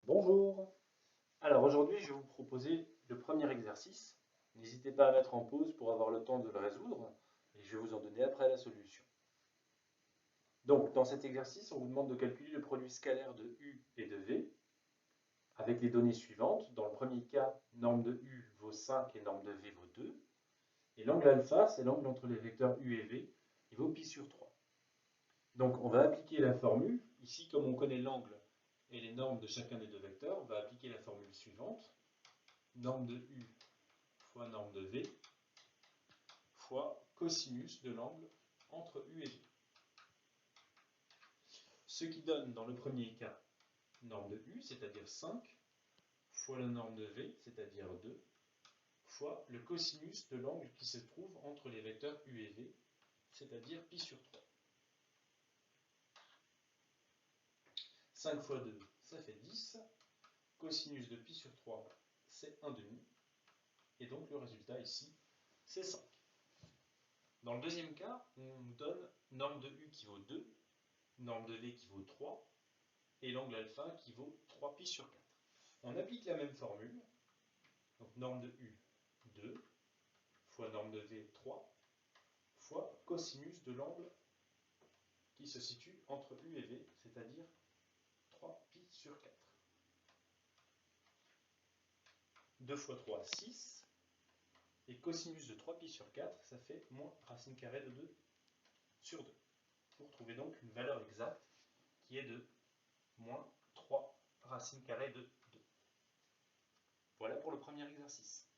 Bonjour! Alors aujourd'hui, je vais vous proposer le premier exercice. N'hésitez pas à mettre en pause pour avoir le temps de le résoudre et je vais vous en donner après la solution. Donc, dans cet exercice, on vous demande de calculer le produit scalaire de U et de V avec les données suivantes. Dans le premier cas, norme de U vaut 5 et norme de V vaut 2. Et l'angle alpha, c'est l'angle entre les vecteurs U et V, il vaut pi sur 3. Donc, on va appliquer la formule. Ici, comme on connaît l'angle et les normes de chacun des deux vecteurs, on va appliquer la formule suivante. Norme de U fois norme de V fois cosinus de l'angle entre U et V. Ce qui donne dans le premier cas norme de U, c'est-à-dire 5, fois la norme de V, c'est-à-dire 2, fois le cosinus de l'angle qui se trouve entre les vecteurs U et V, c'est-à-dire pi sur 3. 5 fois 2, ça fait 10. Cosinus de pi sur 3, c'est 1,5. Et donc le résultat ici, c'est 5. Dans le deuxième cas, on nous donne norme de U qui vaut 2, norme de V qui vaut 3, et l'angle alpha qui vaut 3pi sur 4. On applique la même formule, donc norme de U 2, fois norme de V 3, fois cosinus de l'angle qui se situe entre U et V, c'est-à-dire 3pi sur 4. 2 fois 3, 6, et cosinus de 3pi sur 4, ça fait moins racine carrée de 2 sur 2. Pour trouver donc une valeur exacte qui est de moins 3 racine carrée de 2. Voilà pour le premier exercice.